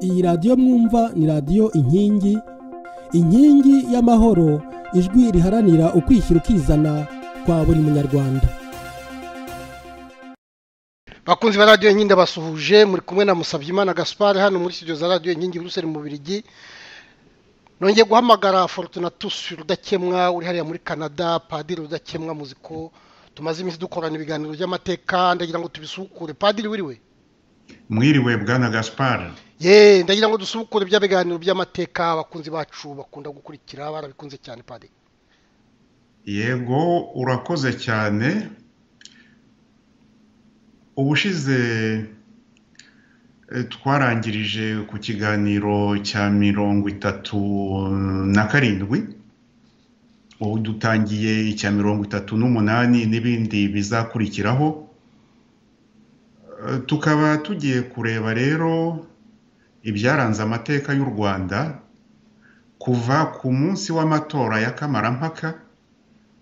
Iyi radiyo mwumva ni radiyo inkingi y'amahoro, ijwi riharanira ukwishyira ukizana kwa buri munyarwanda. Bakunzi ba radiyo inkingi basuhuje, muri kumwe na Musabyimana Gaspard hano muri studio za radiyo inkingi Bruxelles mu Bubiligi. Nongeye guhamagara Fortunatus Rudakemwa uri hariya muri Canada, Padiri Rudakemwa muziko tumaze iminsi dukorana ibiganiro by'amateka, ndagira ngo tubisukure. Padiri wiriwe? Mwiriwe bwana Gaspard. Ndagira ngo dusubukure by'abiganiro by'amateka abakunzi bacu bakunda gukurikira, barabikunze cyane Padiri. Yego, urakoze cyane. Ubushize twarangirije ku kiganiro cya 37, ubu dutangiye icya 38 n'ibindi bizakurikiraho. Tukaba tugiye kureba rero ibyaranze amateka y'u Rwanda kuva ku munsi w'amatora ya kamarampaka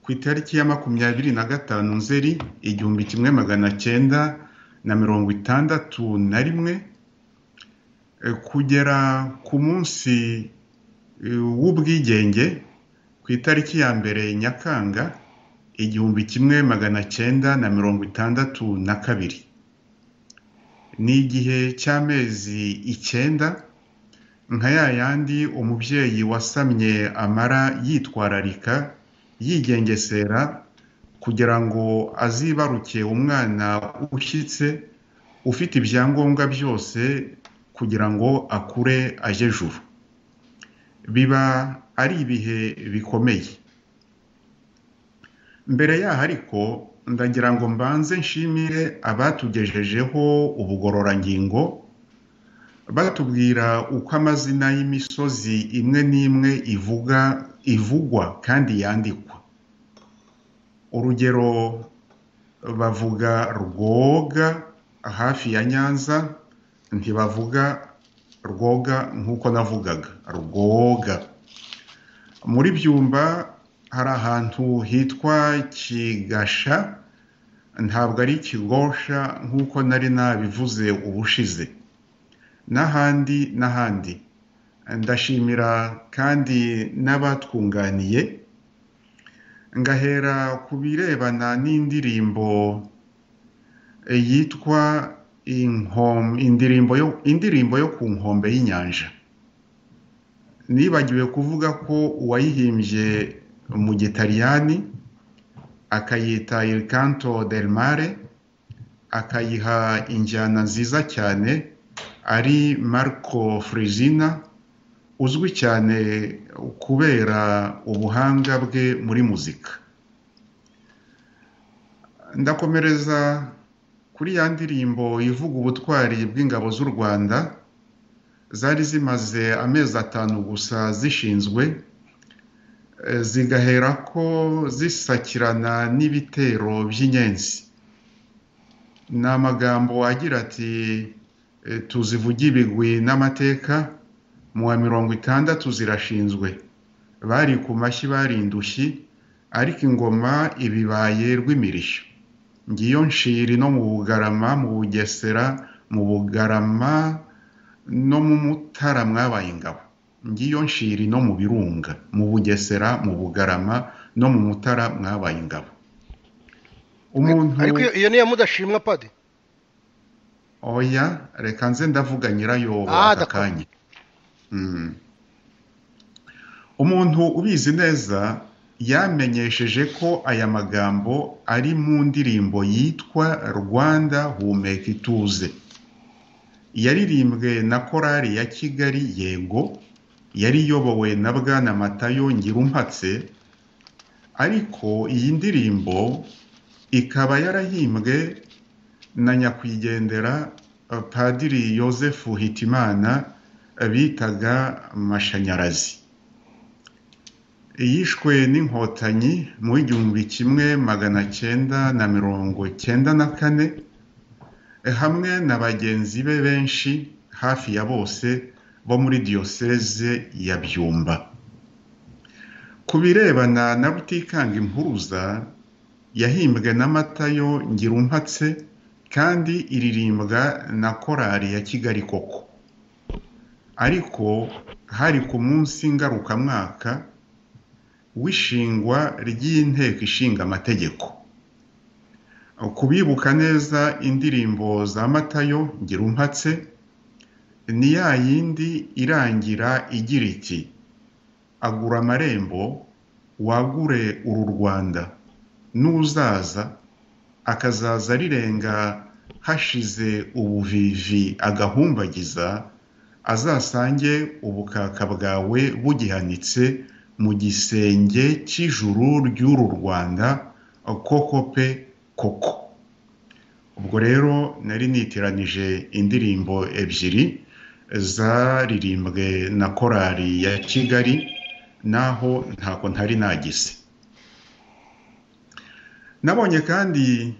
ku itariki ya 25 Nzeri 1961 kugera ku munsi w'ubwigenge ku itariki ya mbere Nyakanga 1962. Ni igihe cy'amezi 9 nka yayandi umubyeyi wasamye amara yitwararika yigengesera kugira ngo azibaruke umwana ushyitse ufite ibyangombwa byose kugira ngo akure aje juru. Biba ari ibihe bikomeye. Mbere yaho ariko ndagira ngo mbanze nshimire abatugejejeho ubugororangingo batubwira uko amazina y'imisozi imwe n'imwe ivugwa kandi yandikwa. Urugero, bavuga Rwoga hafi ya Nyanza, ntibavuga Rwoga nk'uko navugaga, Rwoga. Muri Byumba hari ahantu hitwa Kigasha, ntabwo ari Kigosha nk'uko nari nabivuze ubushize. N'ahandi. Ndashimira kandi n'abatwunganiye, ngahera ku birebana n'indirimbo yitwa indirimbo yo ku nkombe y'inyanja. Nibagiwe kuvuga ko uwayihimbye mu Gitaliyani akayita Il Canto del Mare, akayiha injyana nziza cyane, ari Marco Frisina, uzwi cyane kubera ubuhanga bwe muri muzika. Ndakomereza kuri ya ndirimbo ivuga ubutwari bw'ingabo z'u Rwanda zari zimaze amezi 5 gusa zishinzwe, zigahera ko zisakirana n'ibitero by'inyenzi. Ni amagambo agira ati tuzivuge ibigwi n'amateka, mu wa 60 zirashinzwe, bari ku mashyi bari indushyi, ariko ingoma ibibaye rw'imirishyo. Ngiyo nshiri no mu Bugarama, mu Bugesera, mu Bugarama no mu Mutara mwabaye ingabo. Ngiyo nshiri no mu Birunga, mu Bugesera, mu Bugarama no mu Mutara mwabaye ingabo. Ariko iyo niyo mudashimwa Padi? Oya, reka nze ndavuga nyirayo aka kanya. Umuntu ubizi neza yamenyesheje ko aya magambo ari mu ndirimbo yitwa Rwanda humeka ituze. Yaririmbwe na korali ya Kigali Yego, yari iyobowe na Bwana Matayo Ngirumpatse, ariko iyi ndirimbo ikaba yarahimbwe na nyakwigendera Padiri Yosefu Hitimana bitaga Mashanyarazi. Yishwe n'inkotanyi mu 1994 hamwe na bagenzi be benshi hafi ya bose bo muri diyoseze ya Byumba. Ku birebana na Rutikanga impuruza yahimbwe na Matayo Ngirumpatse kandi iririmbwa na korali ya Kigali koko. ariko hari ku munsi ngarukamwaka w'ishingwa ry'inteko ishinga amategeko. Kubibuka neza indirimbo za Matayo Ngirumpatse ni ya yindi irangira igira iti agura amarembo wagure uru Rwanda n'uzaza akazaza rirenga hashize ubuvivi agahumbagiza azasange ubukaka bwawe bugihanitse mu gisenge cy'ijuru ry'uru Rwanda koko pe koko. Ubwo rero nari nitiranije indirimbo ebyiri zaririmbwe na korali ya Kigali naho ntako ntari nagize. Nabonye kandi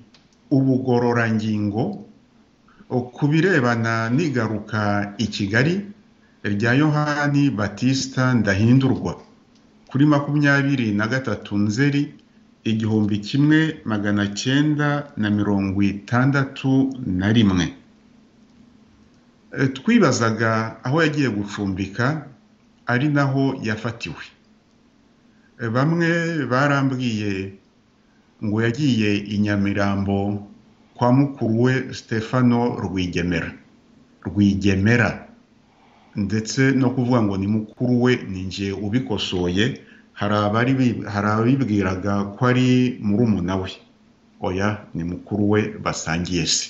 ubugororangingo ku birebana n'igaruka i Kigali rya Yohani Batista Ndahindurwa kuri 23 Nzeri 1961. Twibazaga aho yagiye gucumbika ari naho yafatiwe. Bamwe barambwiye ngo yagiye i Nyamirambo kwa mukuru we Stefano Rwigemera ndetse no kuvuga ngo ni mukuru we ninjye ubikosoye. Hari abibwiraga ko ari murumuna we. Oya, ni mukuru we basangiye se.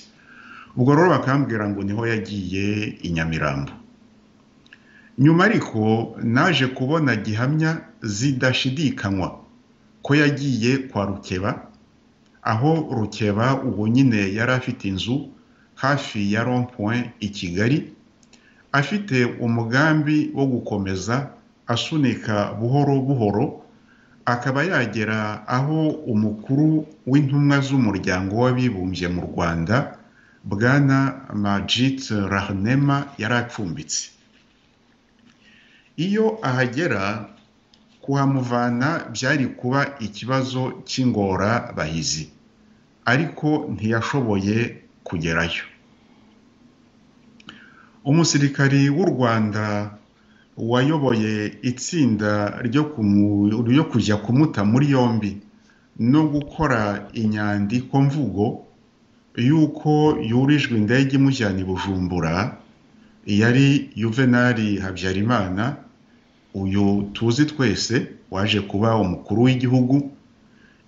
Ubwo rero bakambwira ngo niho yagiye i Nyamirambo. Nyuma ariko naje kubona gihamya zidashidikanywa ko yagiye kwa Rukeba, aho Rukeba ubu nyine yari afite inzu hafi ya rond-point i Kigali, afite umugambi wo gukomeza asunika buhoro buhoro akaba yagera aho umukuru w'intumwa z'umuryango w'abibumbye mu Rwanda Bwana Majid Rahnema yari acumbitse. Iyo ahagera kuhamuvana byari kuba ikibazo cy'ingora bahizi, ariko ntiyashoboye kugerayo. Umusirikari w'u Rwanda wayoboye itsinda ryo kujya kumuta muri yombi no gukora inyandiko mvugo yuko yurijwe indege imujyana i Bujumbura yari Juvenali Habyarimana, uyu tuzi twese waje kuba umukuru w'igihugu.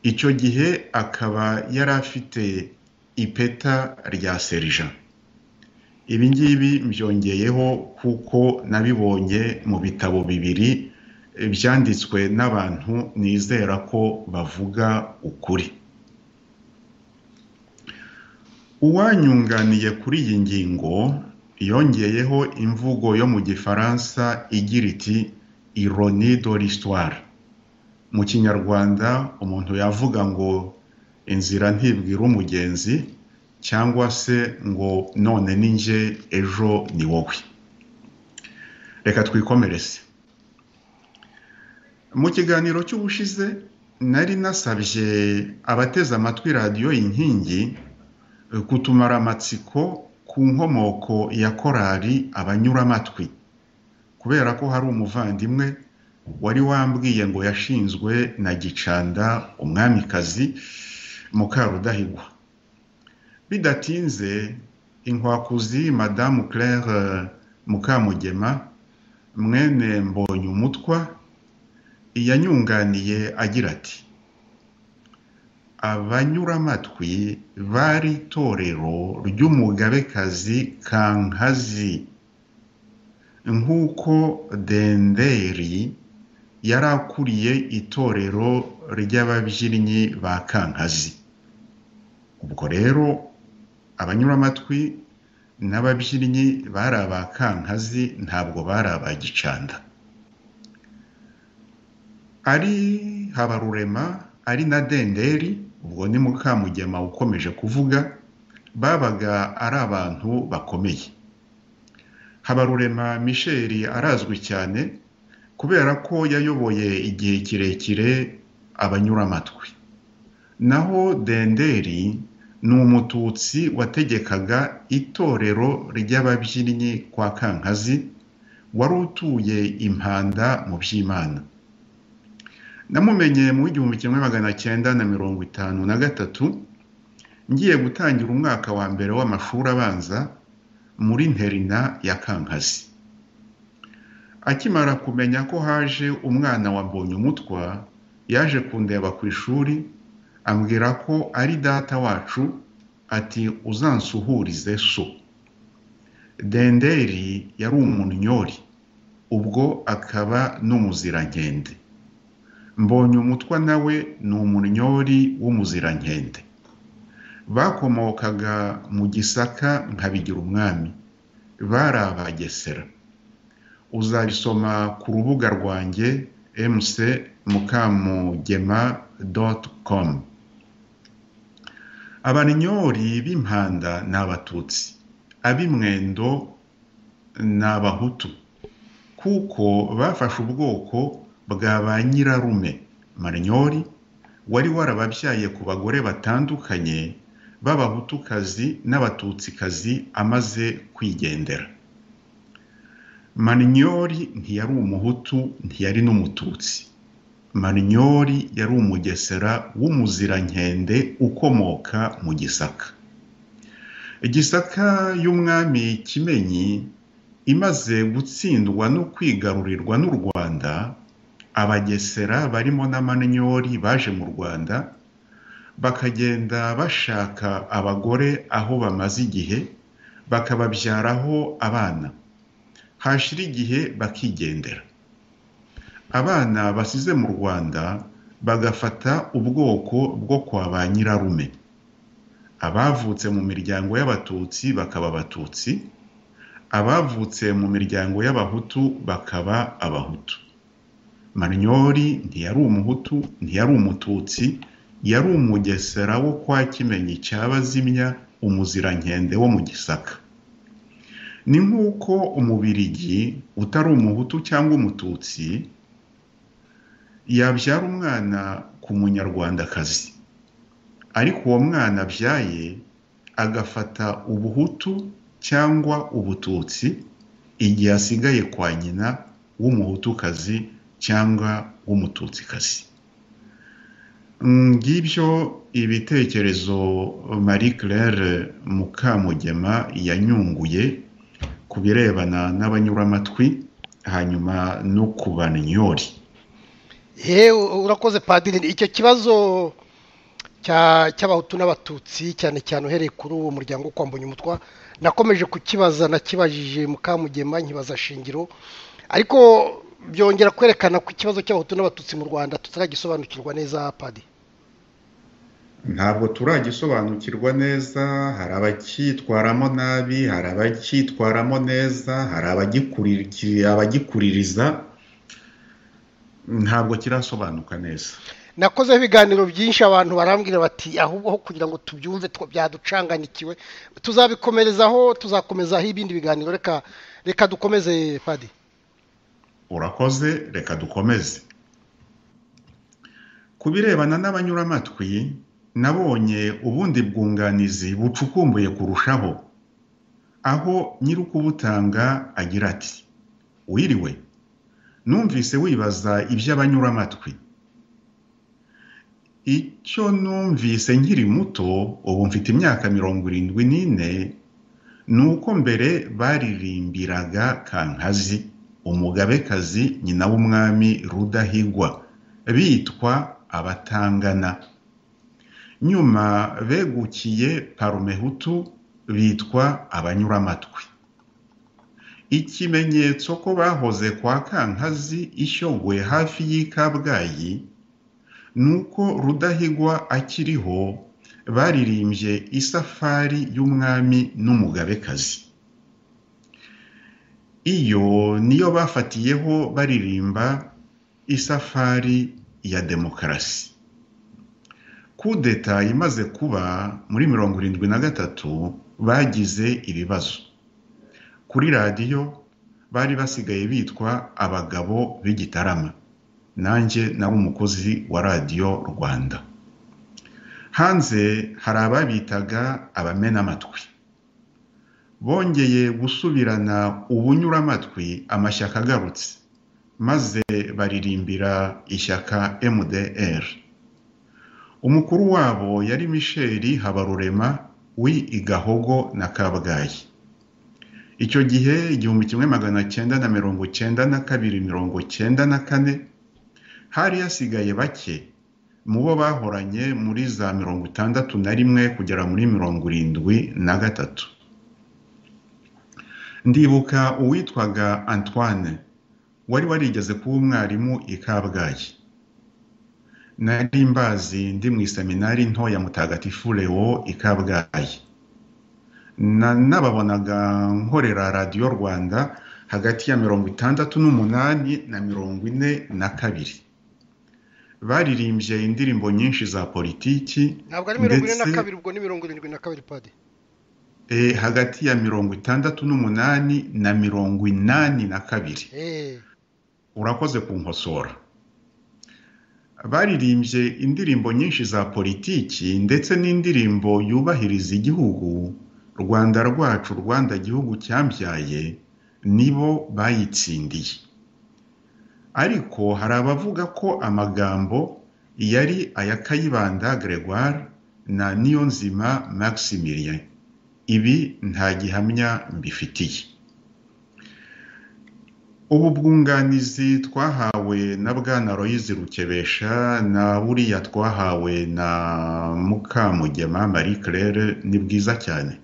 Icyo gihe akaba yari afite ipeta rya serija. Ibi ngibi mbyongeyeho kuko nabibonye mu bitabo bibiri byanditswe n'abantu nizera ko bavuga ukuri. Uwanyunganiye kuri iyi ngingo yongeyeho imvugo yo mu Gifaransa igira iti ironie de l'histoire. Mu Kinyarwanda umuntu yavuga ngo inzira ntibwira umugenzi, cyangwa se ngo none ninjye ejo ni wowe. Reka twikomereze. Mu kiganiro cy'ubushize nari nasabye abateze amatwi radiyo Inkingi kutumara amatsiko ku nkomoko ya korali Abanyuramatwi, kubera ko hari umuvandimwe wari wambwiye ngo yashinzwe na Gicanda umwamikazi Mukarudahigwa. Bidatinze inkwakuzi Madame Claire Mukamugema mwene Mbonyumutwa yanyunganiye agira ati Abanyuramatwi bari itorero ry'umugabekazi Kankazi, nk'uko Denderi yari akuriye itorero ry'ababyinnyi ba Kankazi. Ubwo rero Abanyuramatwi n'ababyinnyi bari aba Kankazi, ntabwo bari aba Gicanda. Ari Habarurema ari na Denderi, ubwo ni Mukamugema ukomeje kuvuga, babaga ari abantu bakomeye. Habarurema Michel arazwi cyane kubera ko yayoboye igihe kirekire Abanyuramatwi. Naho Denderi ni umututsi wategekaga itorero ry'ababyinnyi kwa Kankazi wari utuye Impanda mu Byimana. Namumenye mu 1953 ngiye gutangira umwaka wa mbere w'amashuri abanza muri Nterina ya Kankazi. Akimara kumenya ko haje umwana wa Mbonyumutwa, yaje kundeba ku ishuri ambwira ko ari data wacu, ati uzansuhurize so. Denderi yari umunyori, ubwo akaba n'umuzirankende. Mbonyumutwa nawe ni umunyori w'umuzirankende. Bakomokaga mu Gisaka nka Bigirumwami, bari Abagesera. Uzabisoma ku rubuga rwanjye mcmukamugema.com. Abanyori b'Impanda ni Abatutsi, ab'Imwendo ni Abahutu, kuko bafashe ubwoko bwa ba nyirarume. Manyori wari warababyaye ku bagore batandukanye b'Abahutukazi n'Abatutsikazi amaze kwigendera. Manyori ntiyari umuhutu, ntiyari n'umututsi. Manyori yari umugesera w'umuzirankende ukomoka mu Gisaka. Gisaka y'umwami Kimenyi imaze gutsindwa no kwigarurirwa n'u Rwanda, Abagesera barimo na Manyori baje mu Rwanda, bakagenda bashaka abagore aho bamaze igihe, bakababyaraho abana. Hashira igihe bakigendera. Abana basize mu Rwanda bagafata ubwoko bwo kwa ba nyirarume. Abavutse mu miryango y'Abatutsi bakaba Abatutsi, abavutse mu miryango y'Abahutu bakaba Abahutu. Manyori ntiyari umuhutu, ntiyari umututsi, yari umugesera wo kwa Kimenyi cya Bazimya, umuzirankende wo mu Gisaka. Ni nk'uko Umubirigi utari umuhutu cyangwa umututsi yabyara umwana ku Munyarwandakazi, ariko uwo mwana abyaye agafata ubuhutu cyangwa ubututsi igihe asigaye kwa nyina w'umuhutukazi cyangwa w'umututsikazi. Ngibyo ibitekerezo Marie Claire Mukamugema yanyunguye ku birebana n'abanyuramatwi, hanyuma no ku Banyori. Urakoze Padiri. Icyo kibazo cy'Abahutu n'Abatutsi cyane cyane uhereye kuri uwo muryango kwa Mbonyumutwa nakomeje kukibaza, nakibajije Mukamugema, nkibaza Shingiro, ariko byongera kwerekana ko ikibazo cy'Abahutu n'Abatutsi mu Rwanda tutaragisobanukirwa neza. Padiri, ntabwo turagisobanukirwa neza. Hari abakitwaramo nabi, hari abakitwaramo neza, hari abagikuririza. Ntabwo kirasobanuka neza. nakozeho ibiganiro byinshi, abantu barambwira bati ahubwo kugira ngo tubyumve byaducanganikiwe, tuzabikomerezaho, tuzakomezaho ibindi biganiro. Reka dukomeze Padiri. Urakoze, reka dukomeze. Ku birebana n'abanyuramatwi, nabonye ubundi bwunganizi bucukumbuye kurushaho, aho nyirukubutanga agira ati: wiriwe, numvise wibaza iby'abanyuramatwi. Icyo numvise nkiri muto, ubu mfite imyaka 74, nuko mbere baririmbiraga Kankazi, umugabekazi nyina w'umwami Rudahigwa, bitwa Abatangana. Nyuma begukiye Parumehutu, bitwa Abanyuramatwi. Ikimenyetso ko bahoze kwa Kankazi Ishyogwe hafi y'i Kabgayi, nuko Rudahigwa akiriho baririmbye isafari y'umwami n'umugabekazi. Iyo niyo bafatiyeho baririmba isafari ya demokarasi. Kudeta imaze kuba muri 73 bagize ibibazo. Kuri radiyo bari basigaye bitwa Abagabo b'Igitarama. Nanjye nari umukozi wa radiyo Rwanda. Hanze hari ababitaga Abamenamatwi. bongeye gusubirana ubunyuramatwi amashyaka agarutse maze baririmbira ishyaka MDR. Umukuru wabo yari Michel Habarurema w'Igahogo na Kabgayi. Icyo gihe 1992-94 hari hasigaye bake mu bo bahoranye muri za 61 kugera muri 73. Ndibuka uwitwaga Antoine wari warigeze kuba umwarimu i Kabgayi. Nari mbazi ndi mu seminari nto ya Mutagatifu Leo i Kabgayi. Nababonaga nkorera Radio Rwanda hagati ya 68 na 42. Baririmbye indirimbo nyinshi za politiki. Ntabwo ari 42 ubwo ni 72 pade. Hagati ya 68 na 82. Urakoze kunkosora. Baririmbye indirimbo nyinshi za politiki ndetse n'indirimbo yubahiriza igihugu. Rwanda rwacu, Rwanda gihugu cyambyaye, nibo bayitsindiye. Ariko hari abavuga ko amagambo yari aya Kayibanda Gregoire na Niyonzima Maximilien. Ibi nta gihamya mbifitiye. Ubu bwunganizi twahawe na Bwana Loise Rukebesha na buriya twahawe na Mukamugema Marie Claire ni bwiza cyane.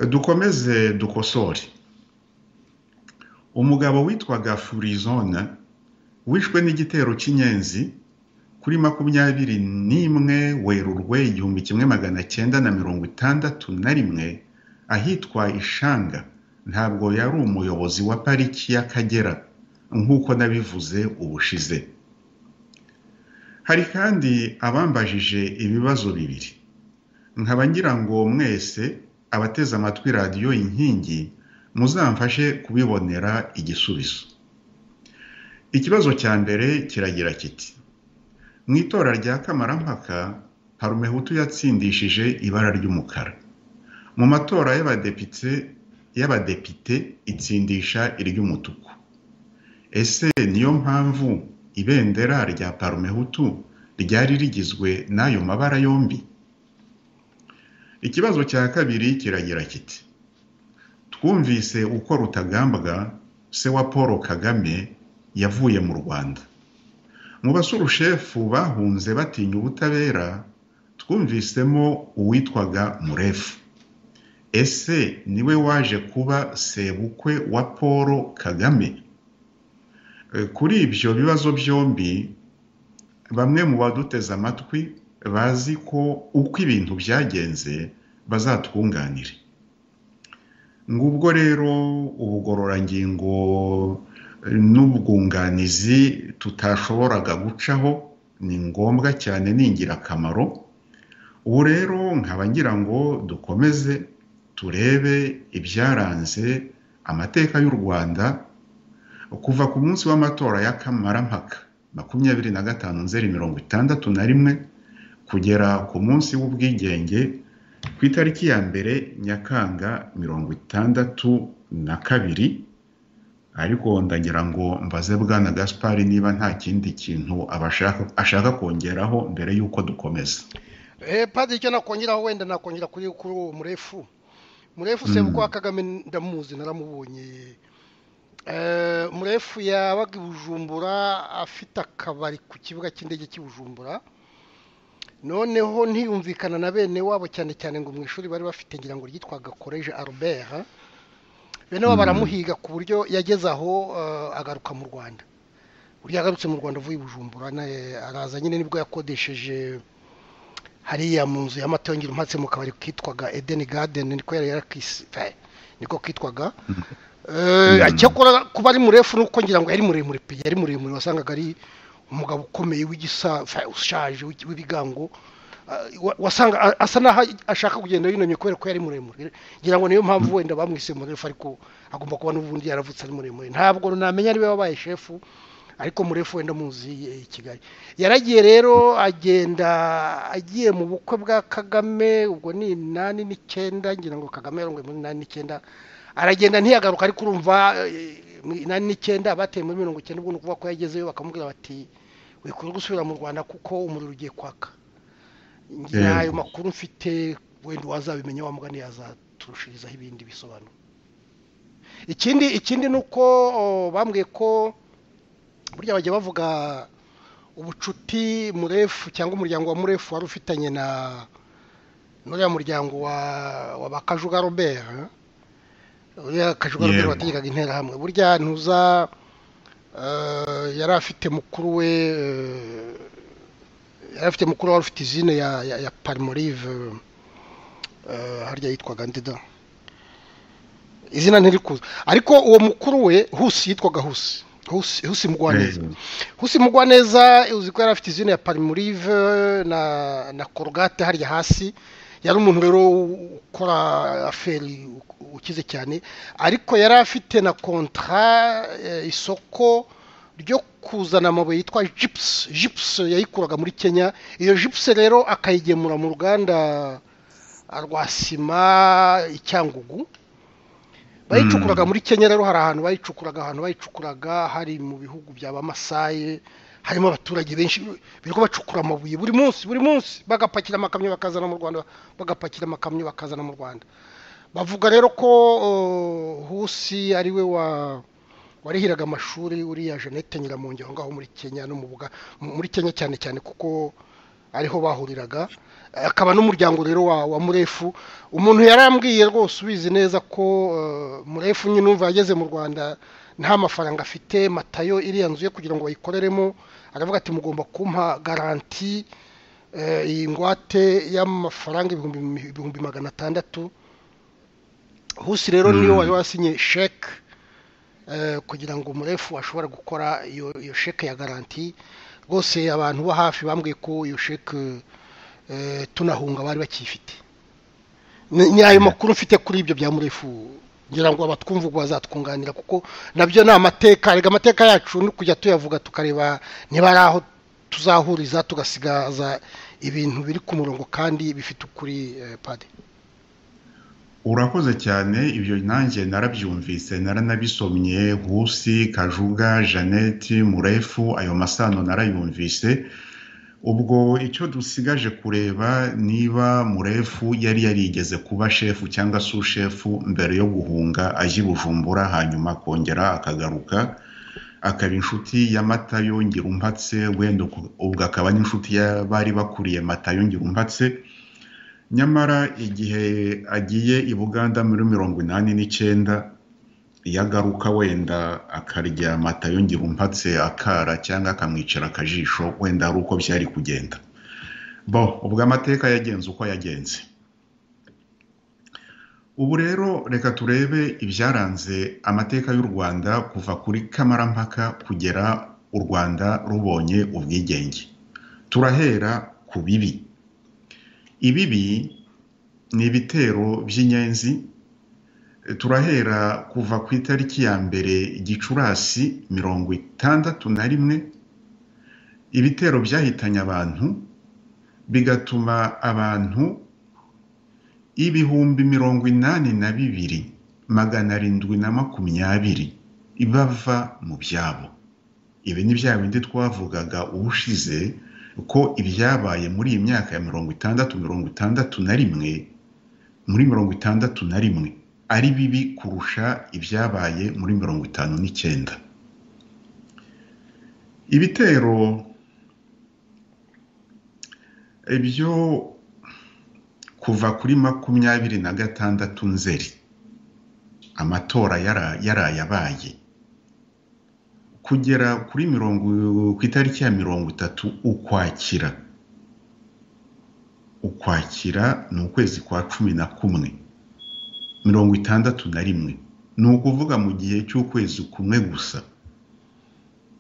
Dukomeze dukosore. Umugabo witwaga Furizone wishwe n'igitero cy'inyenzi kuri 21 Werurwe 1961 ahitwa Ishanga. Ntabwo yari umuyobozi wa pariki y'Akagera nk'uko nabivuze ubushize. Hari kandi abambajije ibibazo bibiri. Nkaba ngira ngo mwese abateze amatwi radio Inkingi muzamfashe kubibonera igisubizo. Ikibazo cya mbere kiragira kiti: mu itora rya kamarampaka Parmehutu yatsindishije ibara ry'umukara. Mu matora y'abadepite itsindisha iry'umutuku. Ese niyo mpamvu ibendera rya Parmehutu ryari rigizwe n'ayo mabara yombi? Ikibazo cya kabiri kiragira kiti: twumvise uko Rutagambwa se wa Paul Kagame yavuye mu Rwanda. Mu basurushefu bahunze batinya ubutabera twumvisemo uwitwaga Murefu. Ese niwe waje kuba sebukwe wa Paul Kagame? Kuri ibyo bibazo byombi bamwe mu baduteze amatwi bazi ko uko ibintu byagenze bazatwunganira. Ngubwo rero ubugororangingo n'ubwunganizi tutashoboraga gucaho ni ngombwa cyane n'ingirakamaro. Ubu rero nkaba ngira ngo dukomeze turebe ibyaranze amateka y'u Rwanda kuva ku munsi w'amatora ya kamarampaka 25/61 kugera ku munsi w'ubwigenge ku itariki ya mbere Nyakanga 62. Ariko ndagira ngo mbaze Bwana Gaspard niba nta kindi kintu ashaka kongeraho mbere yuko dukomeza. Padiri icyo nakongeraho wenda nakongera kuri uwo Murefu. Murefu sebukwe wa Kagame ndamuzi naramubonye. Murefu yabaga i Bujumbura afite akabari ku kibuga cy'indege cy'i Bujumbura. Noneho ntiyumvikana na bene wabo cyane cyane ngo mu ishuri bari bafite ngira ngo ryitwaga Collège Albert. Bene wabo baramuhiga ku buryo yageze aho agaruka mu Rwanda. Burya yagarutse mu Rwanda avuye i Bujumbura araza nyine nibwo yakodesheje hariya mu nzu y'amatongero mpatse mu kabari kitwaga Eden Garden niko yari yarakise niko kitwaga. Cyakora kuba ari Murefu nuko ngira ngo yari muremure pe yari muremure wasangaga ari umugabo ukomeye w'igisa ushaje w'ibigango wasanga asa naho ashaka kugenda yinonye kubera ko yari muremure. Ngira ngo niyo mpamvu wenda bamwise Murefu ariko agomba kuba n'ubundi yaravutse ari muremure. Ntabwo namenya ari we wabaye shefu ariko murefu wenda muzi i Kigali. Yaragiye rero agenda agiye mu bukwe bwa Kagame, ubwo ni 89 ngira ngo Kagame yarongwe muri 89, aragenda ntiyagaruka, ariko urumva 89 bateye muri 90, ubwo nukuvuga ko yagezeyo bakamubwira bati wikuru gusubira mu Rwanda kuko umuriro ugiye kwaka. Ngira ayo makuru mfite, wenda wazabimenya wa mugani yazaturushirizaho ibindi bisobanuro. Ikindi nuko bambwiye ko burya bajya bavuga ubucuti murefu cyangwa umuryango wa murefu wari ufitanye na n'uriya muryango wa Bakajuga Robert, uriya Kajuga Robert wategekaga intera hamwe. Burya ntuza yari afite mukuru we, wari ufite izine ya Palmolive, harya yitwaga Ndida, izina ntirikuza, ariko uwo mukuru we Husi yitwaga Husi Mugwaneza. Husi Mugwaneza uzi ko yari afite izina ya Palmolive na Colgate harya hasi. Yari umuntu rero ukora aferi ukize cyane, ariko yari afite na kontra isoko ryo kuzana amabuye yitwa gyps yayikuraga muri Kenya. Iyo gyps rero akayigemura mu ruganda rwa sima Icyangugu, bayicukuraga muri Kenya. Rero hari ahantu bayicukuraga hari mu bihugu bya Bamasayi, harimo abaturage benshi biriko bacukura amabuye buri munsi bagapakira amakamyo bakazana mu Rwanda, mu Rwanda. Bavuga rero ko Husi ari we warihiraga amashuri uriya Jeannette Nyiramongi aho ngaho muri Kenya, no muri Kenya cyane kuko ariho bahuriraga. Akaba n'umuryango rero wa murefu. Umuntu yarambwiye rwose ubizi neza ko murefu nyine numva yageze mu Rwanda nta mafaranga afite. Matayo iriya nzu yo kugira ngo bayikoreremo, aravuga ati mugomba kumpa garanti iyi ngwate y'amafaranga 600,000. Husi rero niyo wari wasinye sheke kugira ngo murefu ashobora gukora iyo sheke ya garanti. Rwose abantu bo hafi bambwiye ko iyo sheke tunahunga bari bakifite. Ni ayo makuru mfite kuri ibyo bya murefu, ngira ngo abatwumva bazatwunganira kuko nabyo ni amateka yacu, no kujya tuyavuga tukareba niba ari aho tuzahuriza tugasigaza ibintu biri ku murongo kandi bifite ukuri. Pade, urakoze cyane. Ibyo nanjye narabyumvise, naranabisomye. Husi, Kajuga, Jeannette, murefu, ayo masano narayumvise. Ubwo icyo dusigaje kureba niba murefu yari yarigeze kuba shefu cyangwa sushefu mbere yo guhunga ajya i Bujumbura, hanyuma kongera akagaruka akaba inshuti ya Matayo Ngirumpatse, wenda ubwo akaba n'inshuti y'abari bakuriye Matayo Ngirumpatse. Nyamara igihe agiye i Buganda muri 89 yagaruka wenda akarya Matayo Ngirumpatse akara cyangwa akamwicira akajisho, wenda ari uko byari kugenda. Ubwo amateka yagenze uko yagenze. Ubu rero reka turebe ibyaranze amateka y'u Rwanda kuva kuri kamarampaka kugera u Rwanda rubonye ubwigenge. Turahera ku bibi. Ibibi ni ibitero by'inyenzi. Turahera kuva ku itariki ya mbere Gicurasi 61, ibitero byahitanye abantu bigatuma abantu 82,720 bava mu byabo. Ibi ni bya bindi twavugaga ubushize ko ibyabaye muri iyi myaka ya 60-61 muri 61 ari bibi kurusha ibyabaye muri 59. Ibitero ibyo kuva kuri 26 Nzeri amatora yarayabaye kugera kuri ku itariki ya 30 Ukwakira ni ukwezi kwa 11 61, ni ukuvuga mu gihe cy'ukwezi kumwe gusa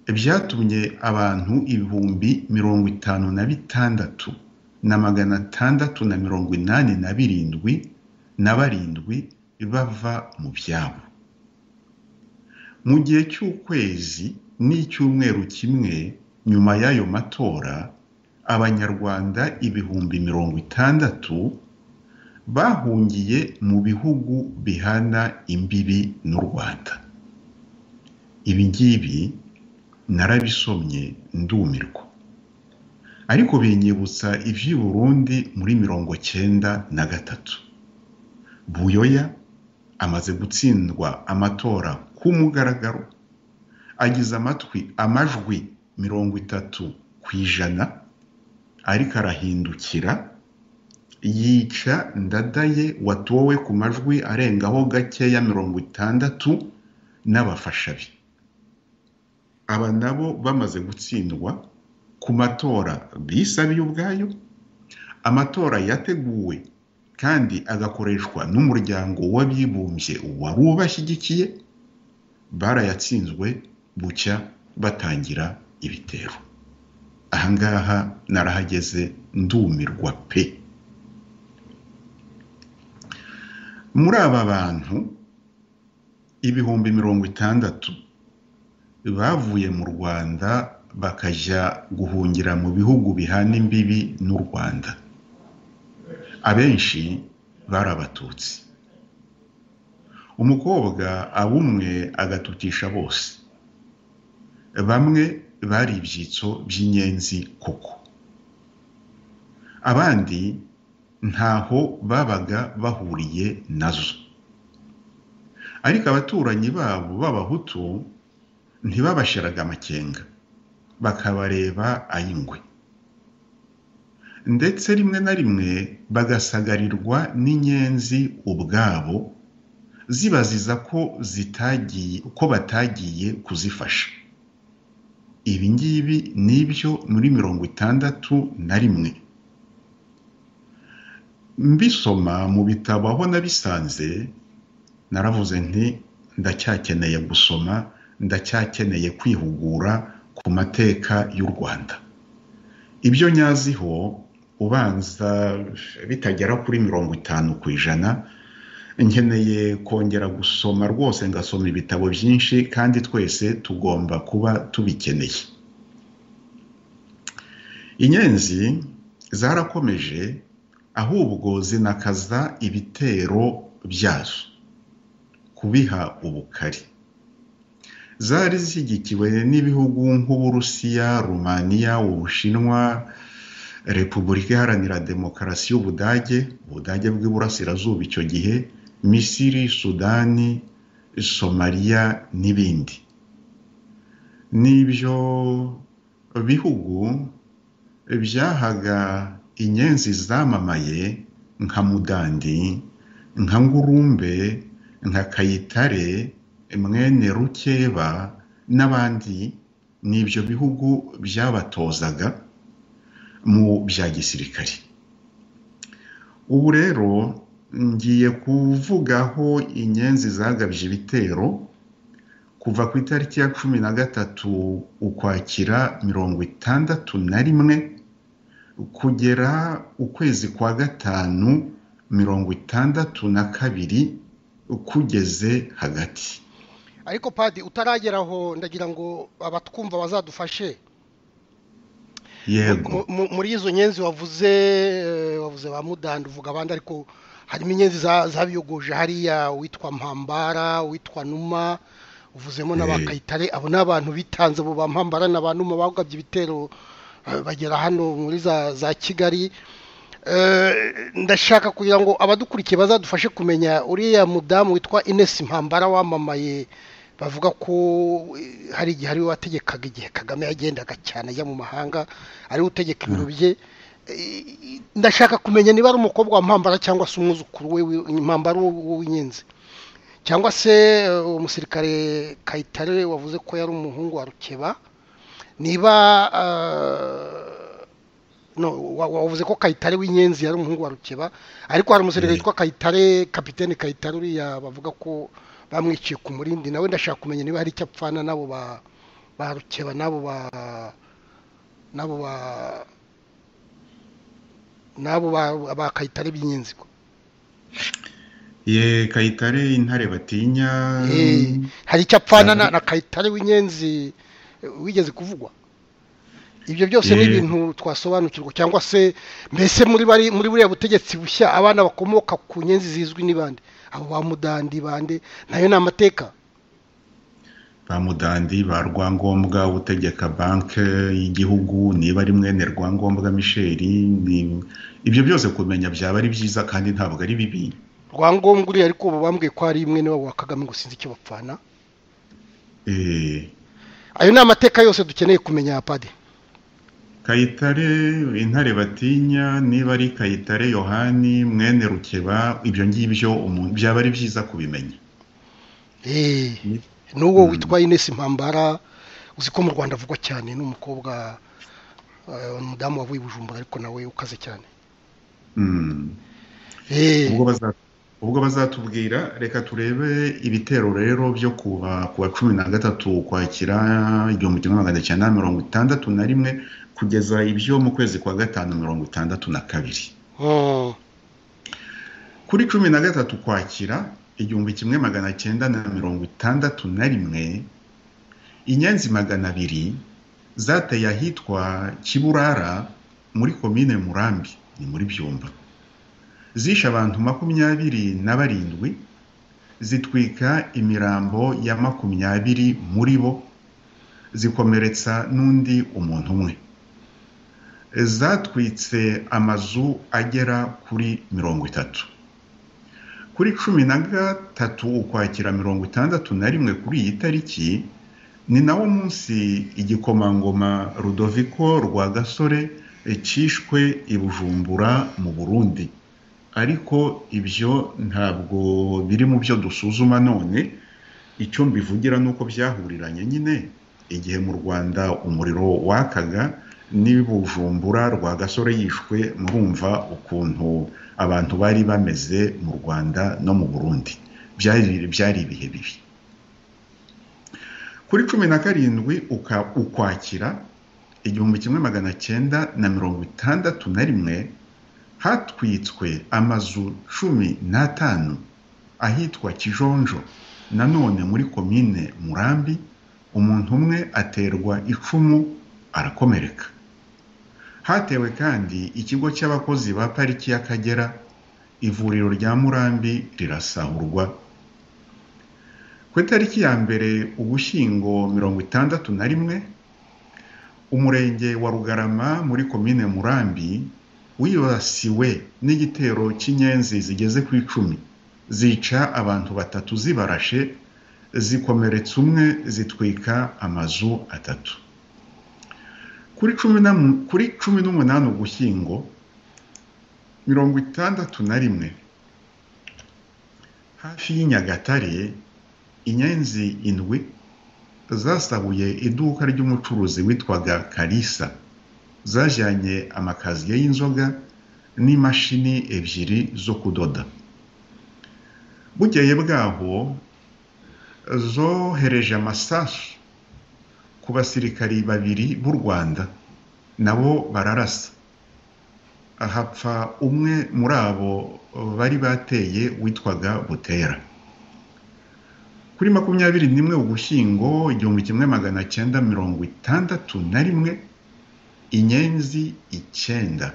byatumye abantu 56,687 bava mu byabo. mu gihe cy'ukwezi n'icyumweru kimwe nyuma y'ayo matora abanyarwanda 60,000 bahungiye mu bihugu bihana imbibi n'u Rwanda. Ibi ngibi narabisomye ndumirwa, ariko binyibutsa ivy'i Burundi muri 1993. Buyoya amaze gutsindwa amatora ku mugaragaro, agize amajwi 30%, ariko arahindukira yica Ndadaye watowe ku majwi arengaho gakeya 60 n'abafasha be. Aba nabo bamaze gutsindwa ku matora bisabiye ubwayo, amatora yateguwe kandi agakoreshwa n'umuryango w'abibumbye wari ubashyigikiye, barayatsinzwe bucya batangira ibitero. Ahangaha narahageze ndumirwa pe. Muri aba bantu 60,000 bavuye mu Rwanda bakajya guhungira mu bihugu bihana imbibi n'u Rwanda. Abenshi bari Abatutsi. Umukobwa abumwe agatutisha bose. Bamwe bari ibyitso by'inyenzi koko. Abandi ntaho babaga bahuriye nazo. Ariko abaturanyi babo b'Abahutu ntibabashiraga amakenga, bakabareba ayingwe. Ndetse rimwe na rimwe bagasagarirwa n'inyenzi ubwabo, zibaziza ko batagiye kuzifasha. Ibi ngibi nibyo muri 61. Mbisoma mu bitabo aho nabisanze, naravuze nti ndacyakeneye gusoma, ndacyakeneye kwihugura ku mateka y'u Rwanda. Ibyo nyaziho ubanza bitagera kuri 50%, nkeneye kongera gusoma rwose, ngasoma ibitabo byinshi, kandi twese tugomba kuba tubikeneye. Inyenzi zarakomeje, ahubwo zinakaza ibitero byazo, kubiha ubukari. Zari zishyigikiwe n'ibihugu nk'Uburusiya, Rumaniya, Ubushinwa, Repubulika Iharanira Demokarasi y'Ubudage, Ubudage bw'Iburasirazuba icyo gihe, Misiri, Sudani, Somalia n'ibindi. N'ibyo bihugu byahaga inyenzi zamamaye nka Mudandi, nka Ngurumbe, nka Kayitare, mwene Rukeba n'abandi. N'ibyo bihugu byabatozaga mu bya gisirikare. Ubu rero ngiye kuvugaho inyenzi zagabye ibitero kuva ku itariki ya 13 Ukwakira 61 kugera ukwezi kwa gatanu 62 kugeze hagati. Ariko Padi, utarageraho ndagira ngo abatwumva bazadufashe. Yego. Muri izo nyenzi wavuze ba Mudandi, uvuga abandi, ariko harimo inyenzi zabiyogoje hariya, witwa Mpambara, witwa Numa, uvuzemo n'abakayitare. Abo n'abantu bitanze, abo ba Mpambara n'aba Numa bagabye ibitero bagera hano muri za Kigali. Ndashaka kugira ngo abadukurikiye bazadufashe kumenya uriya mudamu witwa Ines Mpambara wamamaye, bavuga ko hari igihe ari we wategekaga igihe Kagame yagendaga cyane ajya mu mahanga, ari we utegeka ibiro bye. Ndashaka kumenya niba ari umukobwa wa Mpambara cyangwa se umwuzukuru we Mpambara w'inyenzi, cyangwa se umusirikare Kayitare wavuze ko yari umuhungu wa Rukeba. Niba wavuze ko Kayitare w'inyenzi yari umuhungu wa Rukeba, ariko hari umusirikare witwa Kayitare, kapiteni Kayitare uriya bavuga ko bamwiciye ku Murindi. Nawe ndashaka kumenya niba hari icyo apfana nabo ba Rukeba, nabo ba Kayitare b'inyenzi. ye Kayitare intare batinya hari icyo apfana byaba na Kayitare w'inyenzi wigeze kuvugwa. Ibyo byose ni ye ibintu twasobanukirwa, cyangwa se mbese muri buriya butegetsi bushya abana bakomoka ku nyenzi zizwi ni bande? Abo ba Mudandi bande? Nayo ni amateka. ba Mudandi ba Rwangombwa utegeka banke y'igihugu, niba ari mwene Rwangombwa Michel, ibyo byose kumenya byaba ari byiza kandi ntabwo ari bibi. Rwangombwa uri ariko ubu bambwiye ko ari imwe niwe wa Kagame, ngo sinzi icyo bapfana. Ayo ni amateka yose dukeneye kumenya pade. Kayitare intare batinya, niba ari Kayitare Yohani mwene Rukeba, ibyo ngibyo umuntu byaba ari byiza kubimenya. N'uwo witwa Ines Mpambara uzi ko mu Rwanda avugwa cyane, n'umukobwa umudamu wavuye i Bujumbura ariko nawe ukaze cyane. ubwo bazatubwira. Reka turebe ibitero rero byo kuwa 13 Ukwakira 1961 kugeza ibyo mu kwezi kwa 5 1962. Kuri 13 Ukwakira 1961 inyenzi 200 zateye ahitwa Kiburara muri komine Murambi ni muri Byumba, zishe abantu 27 zitwika imirambo ya 20 muri bo, zikomeretsa n'undi umuntu umwe. Zatwitse amazu agera kuri 30. Kuri 13 Ukwakira 1961 kuri iyi tariki ni nawo munsi igikomangoma Rudoviko Rwagasore cishwe i Bujumbura mu Burundi. Ariko ibyo ntabwo biri mu byo dusuzuma none. Icyo mbivugira nuko byahuriranye nyine igihe mu Rwanda umuriro wakaga ni Bujumbura Rwagasore yishwe. Murumva ukuntu abantu bari bameze mu Rwanda no mu Burundi, byari ibihe bibi. Kuri 17 Ukwakira 1961 hatwitswe amazu 15 ahitwa Kijonjo nanone muri komine Murambi. Umuntu umwe aterwa icumu arakomereka. Hatewe kandi ikigo cy'abakozi ba pariki y'Akagera, ivuriro rya Murambi rirasahurwa. Ku itariki ya mbere Ugushyingo 1961 umurenge wa Rugarama muri komine Murambi wibasiwe n'igitero cy'inyenzi zigeze ku 10, zica abantu 3 zibarashe, zikomeretsa umwe, zitwika amazu 3. Kuri 18 Ugushyingo 1961 hafi y'Inyagatare inyenzi 7 zasahuye iduka ry'umucuruzi witwaga Kalisa, zajyanye amakaziye y'inzoga n'imashini 2 zo kudoda. Bukeye bwaho zohereje amasasu ku basirikari 2 b'u Rwanda, nabo bararasa. Hapfa umwe muri abo bari bateye witwaga Butera. Kuri 21 Ugushyingo 1961 inyenzi 9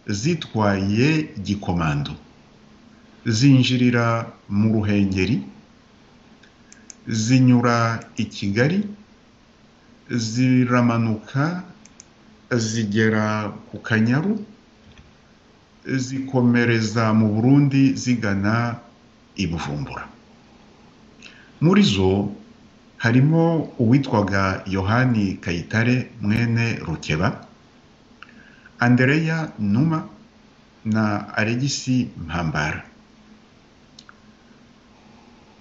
zitwaye gikomando zinjirira mu Ruhengeri, zinyura i Kigali, ziramanuka zigera ku Kanyaru, zikomereza mu Burundi zigana i Bujumbura. Muri zo harimo uwitwaga Yohani Kayitare mwene Rukeba, Andrea Numa na Alegisi Mpambara.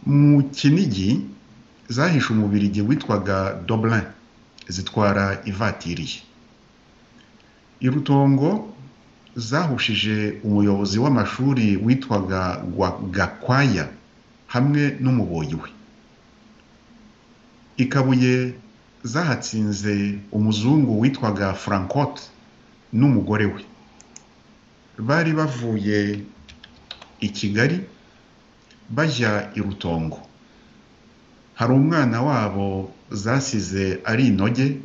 Mu Kinigi zahishe umubirigi witwaga Doblin, zitwara ivatiriye. I Rutongo zahushije umuyobozi w'amashuri witwaga Gakwaya hamwe n'umuboyi we. I Kabuye zahatsinze umuzungu witwaga Francote n'umugore we. Bari bavuye i Kigali bajya i Rutongo. Hari umwana wabo zasize ari inoge,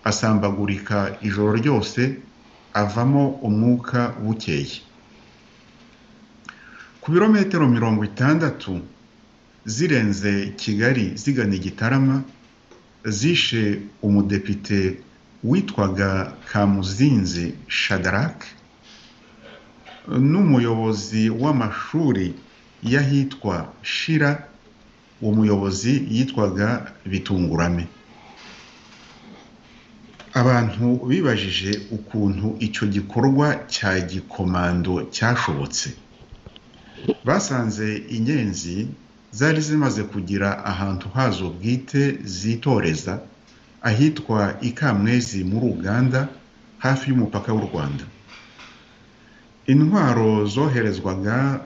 asambagurika ijoro ryose, avamo umwuka bukeye. Ku birometero 60 zirenze Kigali zigana i Gitarama, zishe umudepite witwaga Kamuzinzi Shadrack n'umuyobozi w'amashuri y'ahitwa Shira, umuyobozi yitwaga Bitungurame. Abantu bibajije ukuntu icyo gikorwa cya gikomando cyashobotse. Basanze inyenzi zari zimaze kugira ahantu hazo bwite zitoreza, ahitwa Ikamwezi muri Uganda, hafi y'umupaka w'u Rwanda. Intwaro zoherezwaga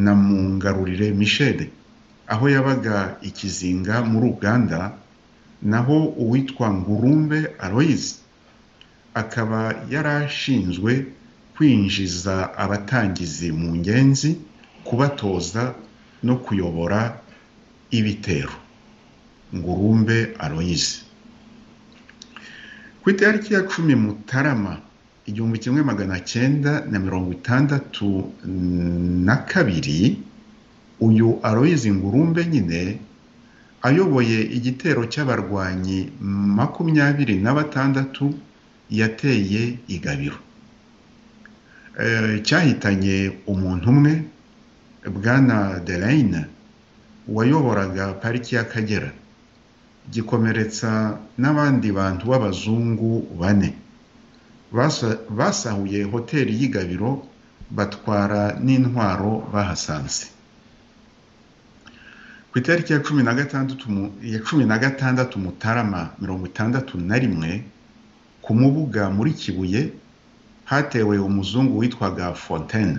na Mungarurire Michel, aho yabaga Ikizinga muri Uganda, naho uwitwa Ngurumbe Aloise akaba yarashinzwe kwinjiza abatangizi mu ngenzi, kubatoza no kuyobora ibitero. Ngurumbe Aloise. Ku itariki ya 10 Mutarama 1962, uyu Aloise Ngurumbe nyine ayoboye igitero cy'abarwanyi 26 yateye i Gabiro. Cyahitanye umuntu umwe, Bwana Delaine wayoboraga pariki y'Akagera, gikomeretsa n'abandi bantu b'abazungu 4. Basahuye hoteli y'i Gabiro, batwara n'intwaro bahasanze. Ku itariki ya 16 Mutarama 61, ku Mubuga muri Kibuye hatewe umuzungu witwaga Fontaine.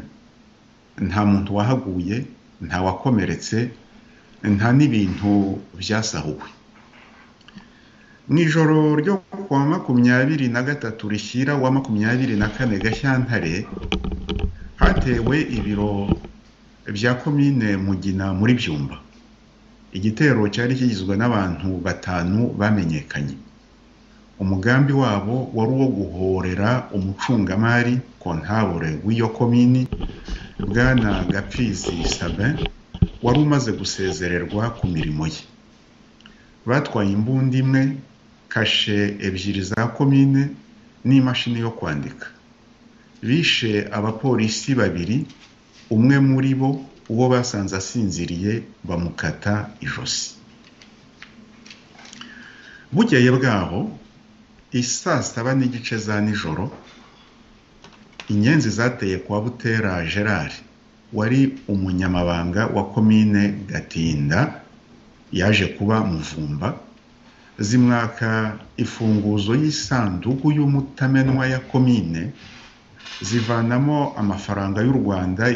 Nta muntu wahaguye, nta wakomeretse, nta n'ibintu byasahuwe. Mu ijoro ryo kuwa 23 rishyira wa 24 Gashyantare hatewe ibiro bya komine Mugina muri Byumba. Igitero cyari kigizwe n'abantu 5 bamenyekanye. Umugambi wabo wari uwo guhorera umucungamari kontabure w'iyo komini, Bwana Gapfizi Sabin, wari umaze gusezererwa ku mirimo ye. Batwaye imbunda imwe, kashe 2 za komine n'imashini yo kwandika. Bishe abapolisi 2, umwe muri bo uwo basanze asinziriye bamukata ijosi. Bukeye bwaho, isaa 7:30 za nijoro, inyenzi zateye kwa Butera Gerard, wari umunyamabanga wa komine Gatinda, yaje kuba Muvumba, zimwaka ifunguzo y'isanduku y'umutamenwa ya komine, zivanamo amafaranga y'u Rwanda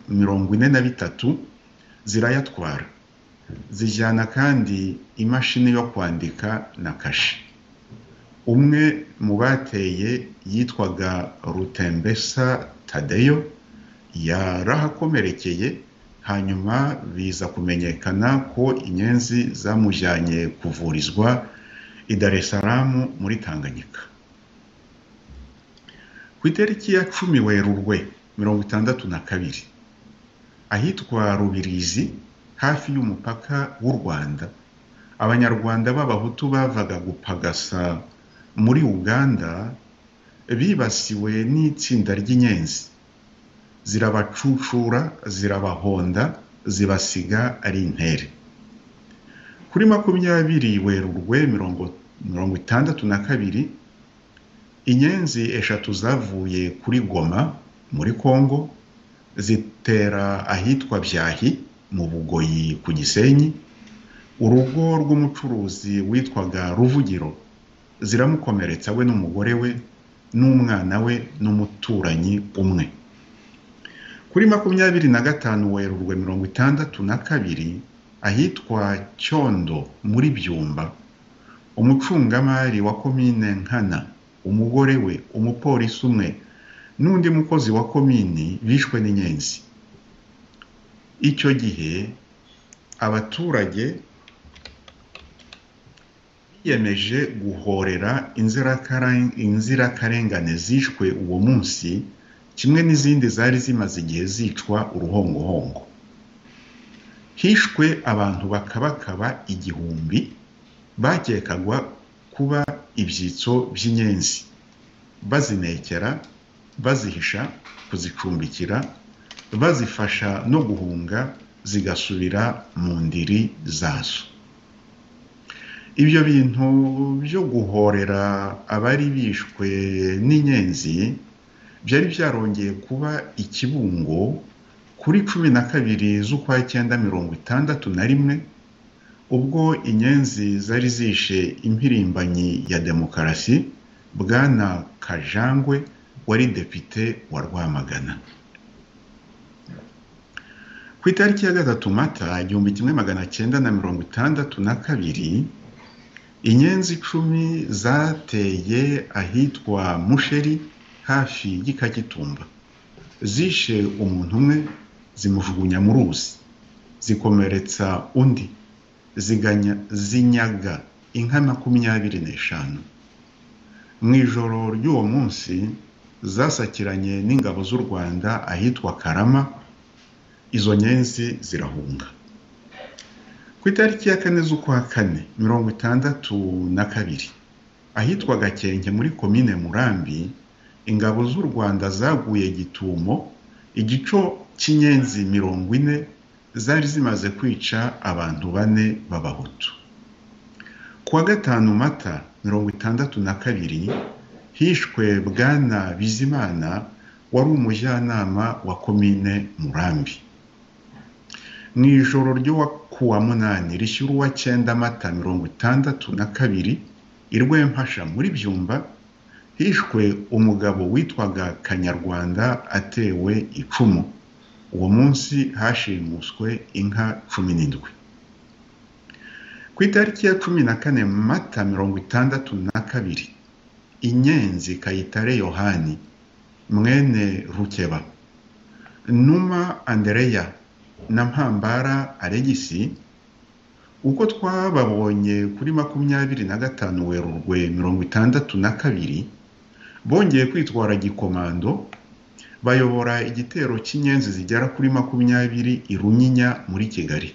43,000, zirayatwara. Zijyana kandi imashini yo kwandika na kashe. Umwe mu bateye yitwaga Rutembesa Tadeyo, yarahakomerekeye, hanyuma biza kumenyekana ko inyenzi zamujyanye kuvurizwa i Dar es Salaam muri Tanganyika. Ku itariki ya 10 Werurwe 1962, ahitwa Rubirizi hafi y'umupaka w'u Rwanda, Abanyarwanda b'Abahutu bavaga gupagasa muri Uganda bibasiwe n'itsinda ry'inyenzi. Zirabacucura, zirabahonda, zibasiga ari intere. Kuri 20 Werurwe 1962, inyenzi 3 zavuye kuri Goma muri Kongo, zitera ahitwa Byahi mu Bugoyi ku Gisenyi, urugo rw'umucuruzi witwaga Ruvugiro, ziramukomeretsa we n'umugore we n'umwana we n'umuturanyi umwe. Kuri 25 Werurwe 1962, ahitwa Cyondo muri Byumba, umucungamari wa komine Nkana, umugore we, umupolisi umwe n'undi mukozi wa komini bishwe n'inyenzi. icyo gihe abaturage biyemeje guhorera inzirakarengane zishwe uwo munsi kimwe n'izindi zari zimaze igihe zicwa uruhongohongo. Hishwe abantu bakabakaba 1000 bakekagwa kuba ibyitso by'inyenzi, bazinekera, bazihisha, kuzicumbikira, bazifasha no guhunga zigasubira mu ndiri zazo. Ibyo bintu byo guhorera abari bishwe n'inyenzi byari byarongeye kuba ikibungo kuri 12 z'ukwa 961 ubwo inyenzi zari zishe impirimbanyi ya demokarasi Bwana Kajangwe wari depite wa Rwamagana. Ku itariki ya 3 Mata 1962 inyenzi 10 zateye ahitwa Musheri hafi y'Ikagitumba, zishe umuntu umwe, zimujugunya mu ruzi, zikomeretsa undi, zinyaga inka 25. Mu ijoro ry'uwo munsi zasakiranye n'ingabo z'u Rwanda ahitwa Karama, izo nyenzi zirahunga. Ku itariki ya 4 z'ukwa 1962 ahitwa Gakenke muri komine Murambi, ingabo z'u Rwanda zaguye gitumo igico cy'inyenzi 40 zari zimaze kwica abantu 4 b'abahutu. Ku wa 5 Mata 1962 hishwe Bwana Bizimana wari umujyanama wa komine Murambi. Mu ijoro ryo kuwa 8 rishyura wa 9 Mata 1962 Rwempasha muri Byumba hishwe umugabo witwaga Kanyarwanda atewe icumu. Uwo munsi hashimuswe inka 17. Ku itariki ya 14 Mata 1962 inyenzi Kayitare Yohani mwene Rukeba, Numa Andreya na Mpambara Alegisi, uko twababonye kuri 25 Werurwe 1962 bongeye kwitwara gikomando, bayobora igitero cy'inyenzi zigera kuri 20 i Runyinya muri Kigali.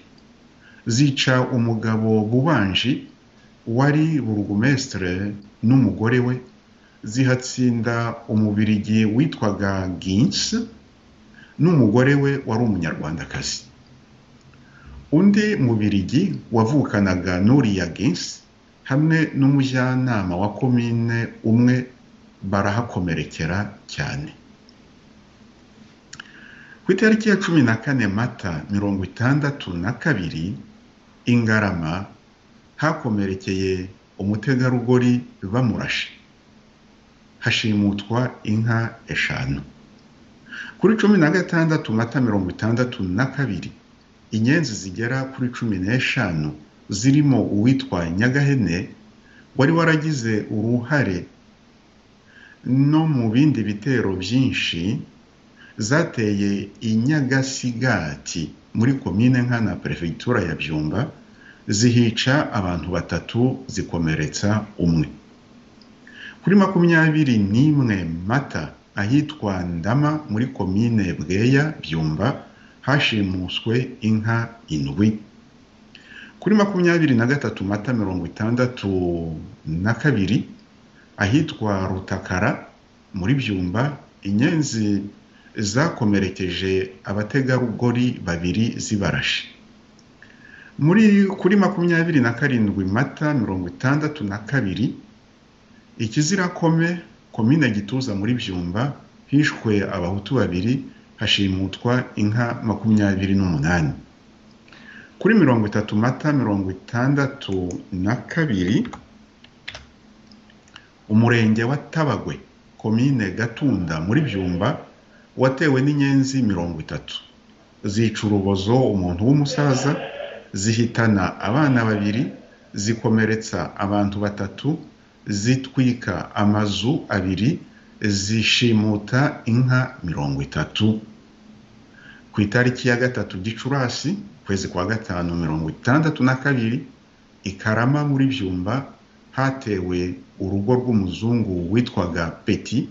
Zica umugabo Bubanji wari burugumestre n'umugore we, zihatsinda umubirigi witwaga Gins n'umugore we wari umunyarwandakazi. Undi mubirigi wavukanaga n'uriya Gins hamwe n'umujyanama wa komine umwe barahakomerekera cyane. Ku itariki ya 14 Mata 1962 Ingarama hakomerekeye umutegarugori bamurashe, hashimutwa inka 5. Kuri 16 Mata 1962 inyenzi zigera kuri 15 zirimo uwitwa Nyagahene wari waragize uruhare no mu bindi bitero byinshi zateye Inyagasigati muri komine Nkana prefectura ya Byumba, zihica abantu 3 zikomeretsa umwe. Kuri 21 Mata ahitwa Ndama muri komine Bweya Byumba hashimuswe inka 7. Kuri 23 Mata 1962 ahitwa Rutakara muri Byumba inyenzi zakomerekeje abategarugori 2 zibarashe. Kuri 27 Mata 1962 Ikizirakome komine Gituza muri Byumba hishwe abahutu 2, hashimutwa inka 28. Kuri 30 Mata 1962 umurenge wa Tabagwe komine Gatunda muri Byumba watewe n'inyenzi 30, zica urubozo umuntu w'umusaza, zihitana abana 2, zikomeretsa abantu 3, zitwika amazu 2, zishimuta inka 30. ku itariki ya 3 Gicurasi kwezi kwa 562 ikarama muri Byumba hatewe urugo rw'umuzungu witwaga Peti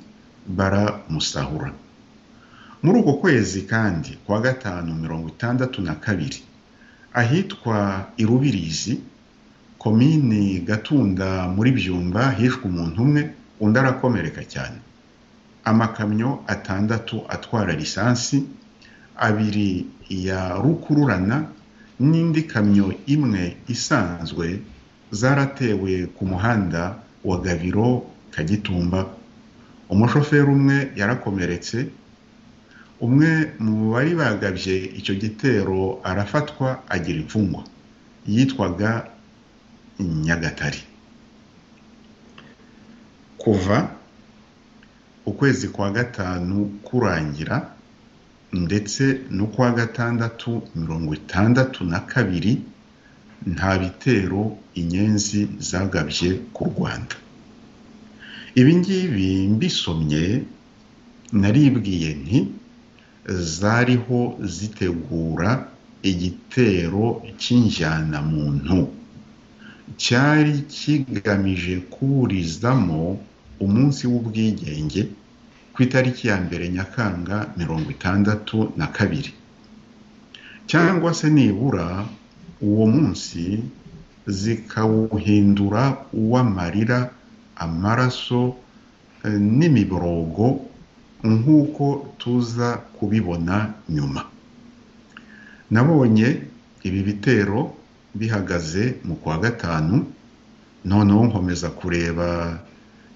baramusahura. Muri uko kwezi kandi kwa 562 ahitwa Irubirizi komini Gatunda muri Byumba hishwe umuntu umwe undi arakomereka cyane. Amakamyo 6 atwara lisansi, 2 ya rukururana n'indi kamyo imwe isanzwe zaratewe ku muhanda wa Gabiro Kagitumba. Umushoferi umwe yarakomeretse. Umwe mu bari bagabye icyo gitero arafatwa agira imfungwa, yitwaga Nyagatare. Kuva ukwezi kwa 5 kurangira ndetse no kwa 662 nta bitero inyenzi zagabye ku Rwanda. Ibi ngibi mbisomye naribwiye nti zariho zitegura igitero cy'injyana muntu cyari kigamije kuburizamo umunsi w'ubwigenge ku itariki ya 1 Nyakanga 62, cyangwa se nibura uwo munsi zikawuhindura uw'amarira, amaraso n'imiborogo nk'uko tuza kubibona nyuma. Nabonye ibi bitero bihagaze mu kwa 5, noneho nkomeza kureba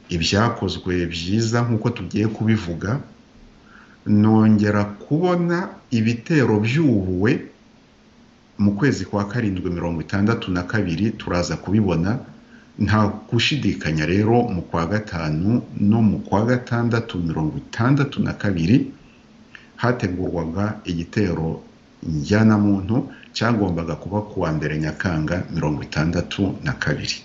ibyakozwe byiza nk'uko tugiye kubivuga, nongera kubona ibitero by'ubuwe mu kwezi kwa 762 turaza kubibona. Nta gushidikanya rero mu kwa 5 no mu kwa 662 hategurwaga igitero njyana muntu cyagombaga kuba kuwa 1 Nyakanga 62.